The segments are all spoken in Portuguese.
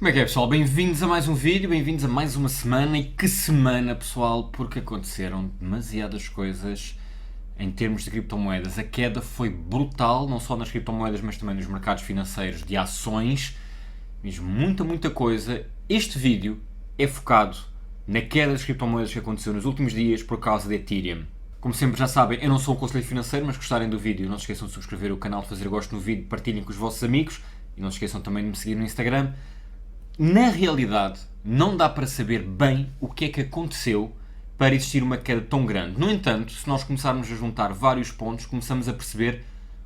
Como é que é, pessoal? Bem-vindos a mais um vídeo, bem-vindos a mais uma semana. E que semana, pessoal, porque aconteceram demasiadas coisas em termos de criptomoedas. A queda foi brutal, não só nas criptomoedas, mas também nos mercados financeiros de ações. Mesmo muita coisa. Este vídeo é focado na queda das criptomoedas que aconteceu nos últimos dias por causa de Ethereum. Como sempre já sabem, eu não sou um conselheiro financeiro, mas gostarem do vídeo, não se esqueçam de subscrever o canal, de fazer gosto no vídeo, partilhem com os vossos amigos e não se esqueçam também de me seguir no Instagram. Na realidade, não dá para saber bem o que é que aconteceu para existir uma queda tão grande. No entanto, se nós começarmos a juntar vários pontos, começamos a perceber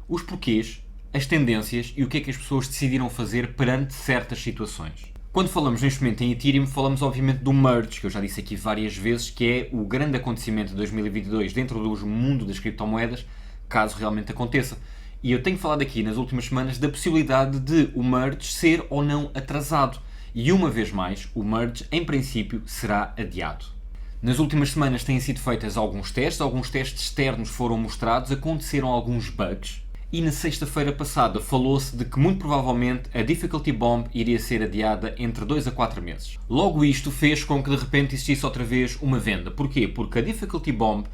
os porquês, as tendências e o que é que as pessoas decidiram fazer perante certas situações. Quando falamos neste momento em Ethereum, falamos obviamente do merge, que eu já disse aqui várias vezes, que é o grande acontecimento de 2022 dentro do mundo das criptomoedas, caso realmente aconteça. E eu tenho falado aqui nas últimas semanas da possibilidade de o merge ser ou não atrasado. E uma vez mais, o merge, em princípio, será adiado. Nas últimas semanas têm sido feitos alguns testes externos foram mostrados, aconteceram alguns bugs, e na sexta-feira passada falou-se de que muito provavelmente a Difficulty Bomb iria ser adiada entre 2 a 4 meses. Logo isto fez com que de repente existisse outra vez uma venda. Porquê? Porque a Difficulty Bomb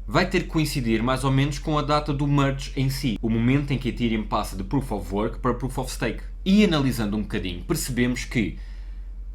vai ter que coincidir mais ou menos com a data do merge em si, o momento em que a Ethereum passa de Proof of Work para Proof of Stake. E analisando um bocadinho, percebemos que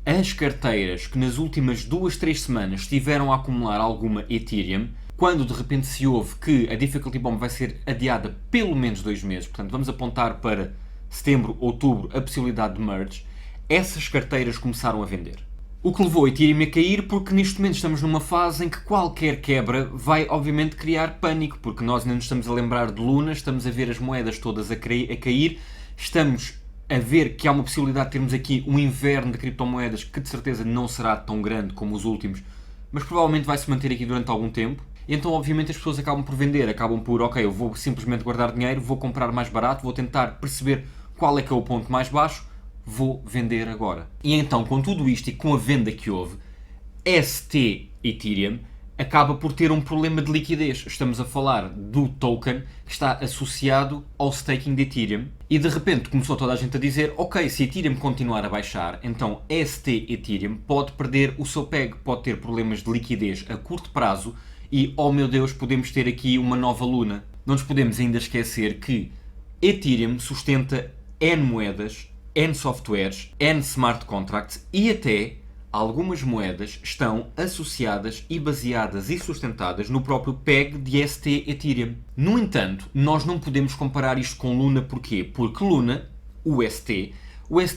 as carteiras que nas últimas 2-3 semanas estiveram a acumular alguma Ethereum, quando de repente se ouve que a Difficulty Bomb vai ser adiada pelo menos 2 meses, portanto vamos apontar para setembro, outubro, a possibilidade de merge, essas carteiras começaram a vender. O que levou a Ethereum a cair, porque neste momento estamos numa fase em que qualquer quebra vai obviamente criar pânico, porque nós ainda nos estamos a lembrar de Luna, estamos a ver as moedas todas a cair, estamos a ver que há uma possibilidade de termos aqui um inverno de criptomoedas que de certeza não será tão grande como os últimos, mas provavelmente vai se manter aqui durante algum tempo. E então obviamente as pessoas acabam por vender, acabam por, ok, eu vou simplesmente guardar dinheiro, vou comprar mais barato, vou tentar perceber qual é que é o ponto mais baixo, vou vender agora. E então, com tudo isto e com a venda que houve, ST Ethereum acaba por ter um problema de liquidez. Estamos a falar do token que está associado ao staking de Ethereum. E de repente começou toda a gente a dizer, ok, se Ethereum continuar a baixar, então ST Ethereum pode perder o seu PEG, pode ter problemas de liquidez a curto prazo e, oh meu Deus, podemos ter aqui uma nova Luna. Não nos podemos ainda esquecer que Ethereum sustenta N moedas, N softwares, N smart contracts e até algumas moedas estão associadas e baseadas e sustentadas no próprio PEG de ST Ethereum. No entanto, nós não podemos comparar isto com Luna. Porquê? Porque Luna, o ST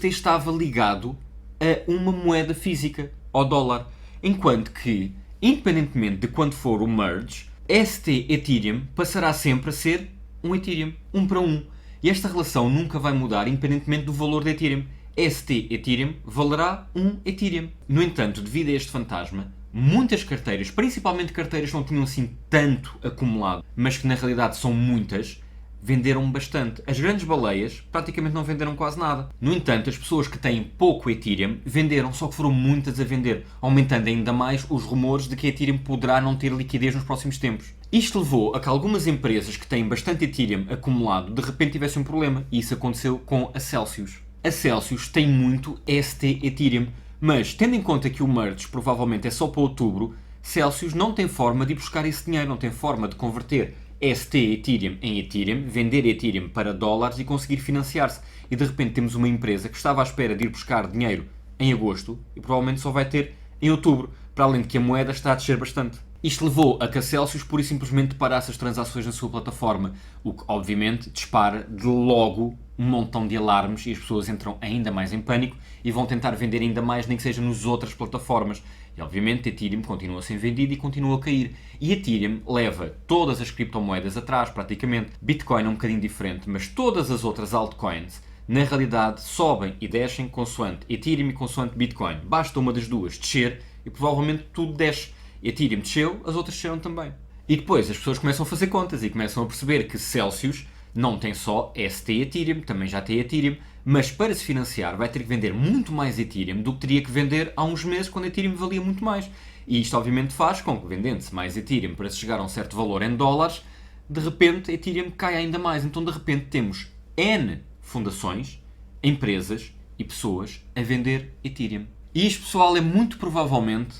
estava ligado a uma moeda física, ao dólar. Enquanto que, independentemente de quando for o merge, ST Ethereum passará sempre a ser um Ethereum, um para um. E esta relação nunca vai mudar independentemente do valor de Ethereum. ST Ethereum valerá um Ethereum. No entanto, devido a este fantasma, muitas carteiras, principalmente carteiras que não tinham assim tanto acumulado, mas que na realidade são muitas, venderam bastante. As grandes baleias praticamente não venderam quase nada. No entanto, as pessoas que têm pouco Ethereum venderam, só que foram muitas a vender, aumentando ainda mais os rumores de que a Ethereum poderá não ter liquidez nos próximos tempos. Isto levou a que algumas empresas que têm bastante Ethereum acumulado de repente tivessem um problema, e isso aconteceu com a Celsius. A Celsius tem muito ST Ethereum, mas tendo em conta que o merge provavelmente é só para outubro, Celsius não tem forma de ir buscar esse dinheiro, não tem forma de converter ST Ethereum em Ethereum, vender Ethereum para dólares e conseguir financiar-se. E de repente temos uma empresa que estava à espera de ir buscar dinheiro em agosto e provavelmente só vai ter em outubro, para além de que a moeda está a descer bastante. Isto levou a que a Celsius pura e simplesmente parasse as transações na sua plataforma, o que obviamente dispara de logo um montão de alarmes e as pessoas entram ainda mais em pânico e vão tentar vender ainda mais, nem que seja nas outras plataformas. E obviamente Ethereum continua a ser vendido e continua a cair. E Ethereum leva todas as criptomoedas atrás, praticamente. Bitcoin é um bocadinho diferente, mas todas as outras altcoins na realidade sobem e descem consoante Ethereum e consoante Bitcoin. Basta uma das duas descer e provavelmente tudo desce. Ethereum desceu, as outras desceram também. E depois as pessoas começam a fazer contas e começam a perceber que Celsius não tem só ST Ethereum, também já tem Ethereum, mas para se financiar vai ter que vender muito mais Ethereum do que teria que vender há uns meses quando Ethereum valia muito mais. E isto obviamente faz com que, vendendo-se mais Ethereum para se chegar a um certo valor em dólares, de repente Ethereum cai ainda mais. Então de repente temos N fundações, empresas e pessoas a vender Ethereum. E isto, pessoal, é muito provavelmente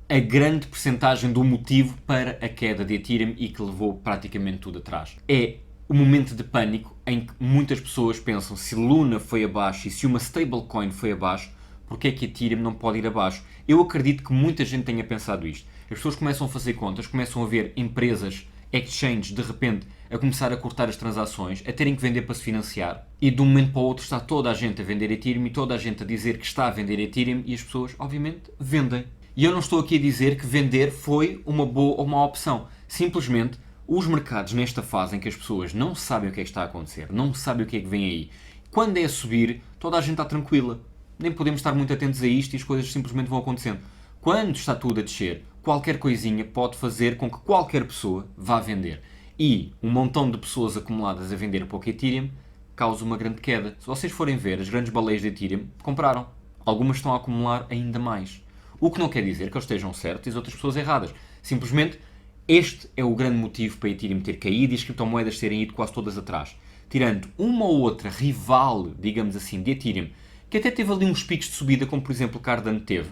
a grande percentagem do motivo para a queda de Ethereum e que levou praticamente tudo atrás. É o momento de pânico em que muitas pessoas pensam: se Luna foi abaixo e se uma stablecoin foi abaixo, porque é que Ethereum não pode ir abaixo? Eu acredito que muita gente tenha pensado isto. As pessoas começam a fazer contas, começam a ver empresas, exchanges, de repente, a começar a cortar as transações, a terem que vender para se financiar, e de um momento para o outro está toda a gente a vender Ethereum e toda a gente a dizer que está a vender Ethereum e as pessoas, obviamente, vendem. E eu não estou aqui a dizer que vender foi uma boa ou má opção. Simplesmente, os mercados nesta fase em que as pessoas não sabem o que é que está a acontecer, não sabem o que é que vem aí, quando é a subir, toda a gente está tranquila. Nem podemos estar muito atentos a isto e as coisas simplesmente vão acontecendo. Quando está tudo a descer, qualquer coisinha pode fazer com que qualquer pessoa vá vender. E um montão de pessoas acumuladas a vender pouco Ethereum causa uma grande queda. Se vocês forem ver, as grandes baleias de Ethereum compraram. Algumas estão a acumular ainda mais. O que não quer dizer que eles estejam certos e as outras pessoas erradas. Simplesmente, este é o grande motivo para Ethereum ter caído e as criptomoedas terem ido quase todas atrás. Tirando uma ou outra rival, digamos assim, de Ethereum, que até teve ali uns picos de subida, como por exemplo o Cardano teve,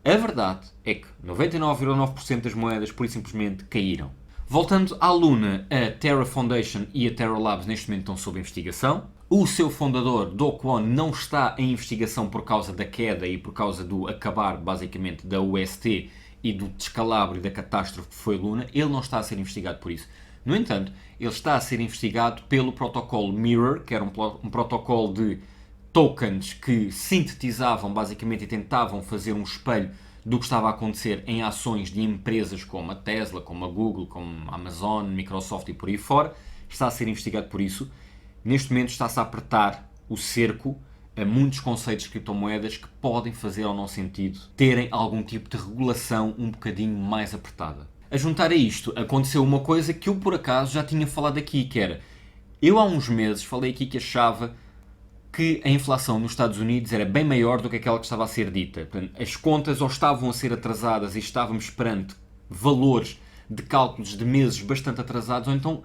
a verdade é que 99,9% das moedas, por simplesmente, caíram. Voltando à Luna, a Terra Foundation e a Terra Labs neste momento estão sob investigação. O seu fundador, Do Kwon, não está em investigação por causa da queda e por causa do acabar, basicamente, da UST e do descalabro e da catástrofe que foi Luna. Ele não está a ser investigado por isso. No entanto, ele está a ser investigado pelo protocolo Mirror, que era um protocolo de tokens que sintetizavam basicamente e tentavam fazer um espelho do que estava a acontecer em ações de empresas como a Tesla, como a Google, como a Amazon, Microsoft e por aí fora. Está a ser investigado por isso. Neste momento está-se a apertar o cerco a muitos conceitos de criptomoedas que podem fazer ou não sentido terem algum tipo de regulação um bocadinho mais apertada. A juntar a isto, aconteceu uma coisa que eu por acaso já tinha falado aqui, que era, eu há uns meses falei aqui que achava que a inflação nos Estados Unidos era bem maior do que aquela que estava a ser dita. Portanto, as contas ou estavam a ser atrasadas e estávamos perante valores de cálculos de meses bastante atrasados, ou então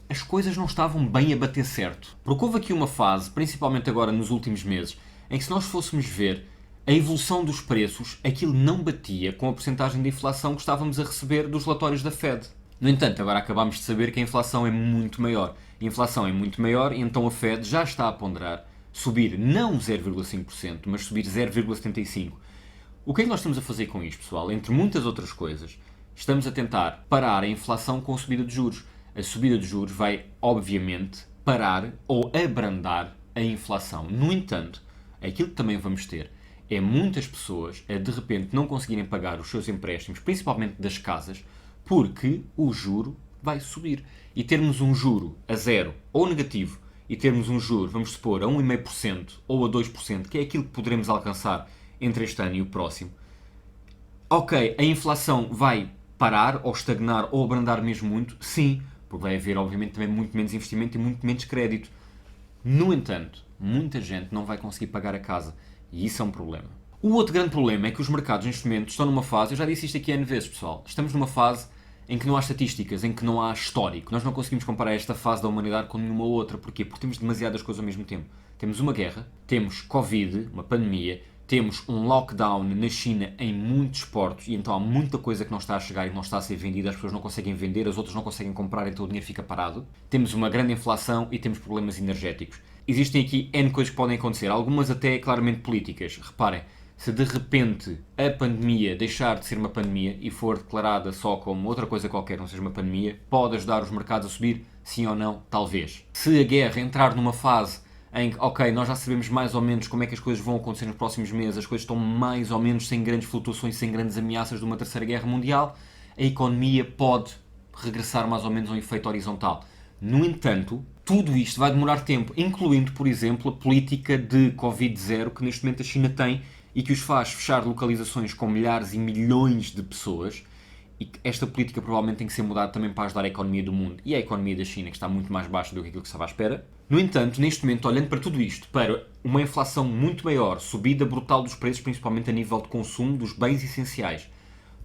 as coisas não estavam bem a bater certo. Porque houve aqui uma fase, principalmente agora nos últimos meses, em que se nós fôssemos ver a evolução dos preços, aquilo não batia com a percentagem de inflação que estávamos a receber dos relatórios da Fed. No entanto, agora acabámos de saber que a inflação é muito maior. A inflação é muito maior e então a Fed já está a ponderar subir não 0,5%, mas subir 0,75%. O que é que nós estamos a fazer com isto, pessoal? Entre muitas outras coisas, estamos a tentar parar a inflação com a subida de juros. A subida de juros vai, obviamente, parar ou abrandar a inflação. No entanto, aquilo que também vamos ter é muitas pessoas a, de repente, não conseguirem pagar os seus empréstimos, principalmente das casas, porque o juro vai subir. E termos um juro a zero ou negativo e termos um juro, vamos supor, a 1,5% ou a 2%, que é aquilo que poderemos alcançar entre este ano e o próximo, ok, a inflação vai parar ou estagnar ou abrandar mesmo muito? Sim, porque vai haver, obviamente, também muito menos investimento e muito menos crédito. No entanto, muita gente não vai conseguir pagar a casa e isso é um problema. O outro grande problema é que os mercados neste momento estão numa fase, eu já disse isto aqui N vezes, pessoal, estamos numa fase em que não há estatísticas, em que não há histórico. Nós não conseguimos comparar esta fase da humanidade com nenhuma outra. Porquê? Porque temos demasiadas coisas ao mesmo tempo. Temos uma guerra, temos Covid, uma pandemia, temos um lockdown na China em muitos portos e então há muita coisa que não está a chegar e não está a ser vendida, as pessoas não conseguem vender, as outras não conseguem comprar, então o dinheiro fica parado. Temos uma grande inflação e temos problemas energéticos. Existem aqui N coisas que podem acontecer, algumas até claramente políticas. Reparem, se de repente a pandemia deixar de ser uma pandemia e for declarada só como outra coisa qualquer, não seja uma pandemia, pode ajudar os mercados a subir? Sim ou não? Talvez. Se a guerra entrar numa fase em que, ok, nós já sabemos mais ou menos como é que as coisas vão acontecer nos próximos meses, as coisas estão mais ou menos sem grandes flutuações, sem grandes ameaças de uma terceira guerra mundial, a economia pode regressar mais ou menos a um efeito horizontal. No entanto, tudo isto vai demorar tempo, incluindo, por exemplo, a política de Covid-0 que neste momento a China tem e que os faz fechar localizações com milhares e milhões de pessoas, e que esta política provavelmente tem que ser mudada também para ajudar a economia do mundo e a economia da China, que está muito mais baixa do que aquilo que estava à espera. No entanto, neste momento, olhando para tudo isto, para uma inflação muito maior, subida brutal dos preços, principalmente a nível de consumo dos bens essenciais,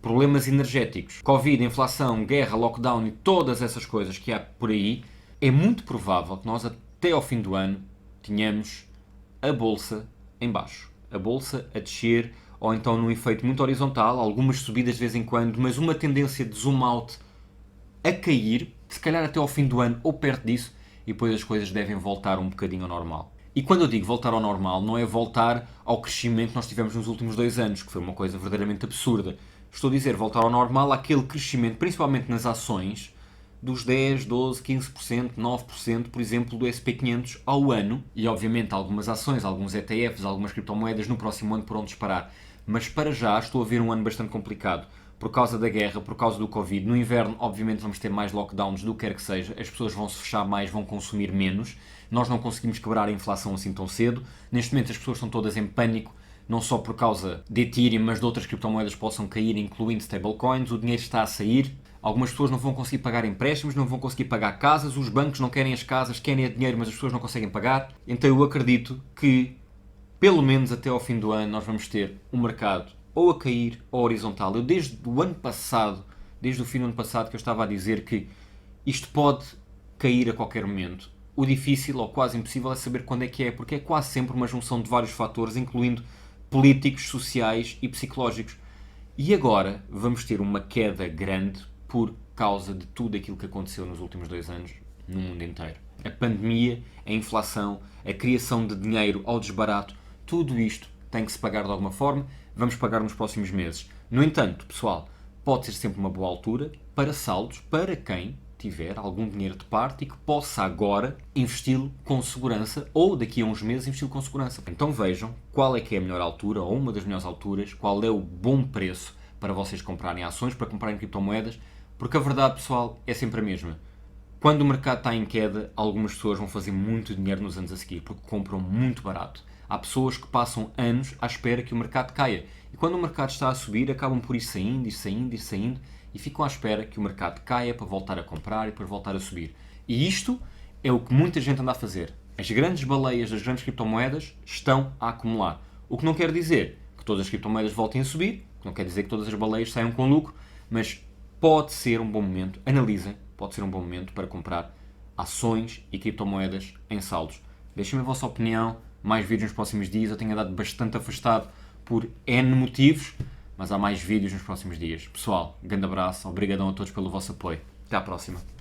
problemas energéticos, Covid, inflação, guerra, lockdown e todas essas coisas que há por aí, é muito provável que nós até ao fim do ano tenhamos a Bolsa em baixo. A bolsa a descer, ou então num efeito muito horizontal, algumas subidas de vez em quando, mas uma tendência de zoom out a cair, se calhar até ao fim do ano ou perto disso, e depois as coisas devem voltar um bocadinho ao normal. E quando eu digo voltar ao normal, não é voltar ao crescimento que nós tivemos nos últimos 2 anos, que foi uma coisa verdadeiramente absurda. Estou a dizer voltar ao normal, àquele crescimento, principalmente nas ações, dos 10, 12, 15%, 9%, por exemplo, do SP500 ao ano. E, obviamente, algumas ações, alguns ETFs, algumas criptomoedas no próximo ano poderão disparar. Mas, para já, estou a ver um ano bastante complicado. Por causa da guerra, por causa do Covid. No inverno, obviamente, vamos ter mais lockdowns do que quer que seja. As pessoas vão se fechar mais, vão consumir menos. Nós não conseguimos quebrar a inflação assim tão cedo. Neste momento, as pessoas estão todas em pânico, não só por causa de Ethereum, mas de outras criptomoedas que possam cair, incluindo stablecoins. O dinheiro está a sair. Algumas pessoas não vão conseguir pagar empréstimos, não vão conseguir pagar casas, os bancos não querem as casas, querem é dinheiro, mas as pessoas não conseguem pagar. Então eu acredito que, pelo menos até ao fim do ano, nós vamos ter um mercado ou a cair ou horizontal. Eu desde o ano passado, desde o fim do ano passado, que eu estava a dizer que isto pode cair a qualquer momento. O difícil, ou quase impossível, é saber quando é, porque é quase sempre uma junção de vários fatores, incluindo políticos, sociais e psicológicos. E agora vamos ter uma queda grande por causa de tudo aquilo que aconteceu nos últimos 2 anos no mundo inteiro. A pandemia, a inflação, a criação de dinheiro ao desbarato, tudo isto tem que se pagar de alguma forma, vamos pagar nos próximos meses. No entanto, pessoal, pode ser sempre uma boa altura para saldos, para quem tiver algum dinheiro de parte e que possa agora investi-lo com segurança ou daqui a uns meses investi-lo com segurança. Então vejam qual é que é a melhor altura ou uma das melhores alturas, qual é o bom preço para vocês comprarem ações, para comprarem criptomoedas, porque a verdade, pessoal, é sempre a mesma. Quando o mercado está em queda, algumas pessoas vão fazer muito dinheiro nos anos a seguir, porque compram muito barato. Há pessoas que passam anos à espera que o mercado caia. E quando o mercado está a subir, acabam por ir saindo, e ficam à espera que o mercado caia para voltar a comprar e depois voltar a subir. E isto é o que muita gente anda a fazer. As grandes baleias das grandes criptomoedas estão a acumular. O que não quer dizer que todas as criptomoedas voltem a subir, não quer dizer que todas as baleias saiam com lucro, mas pode ser um bom momento, analisem, pode ser um bom momento para comprar ações e criptomoedas em saldos. Deixem-me a vossa opinião, mais vídeos nos próximos dias, eu tenho andado bastante afastado por N motivos, mas há mais vídeos nos próximos dias. Pessoal, grande abraço, obrigadão a todos pelo vosso apoio. Até à próxima.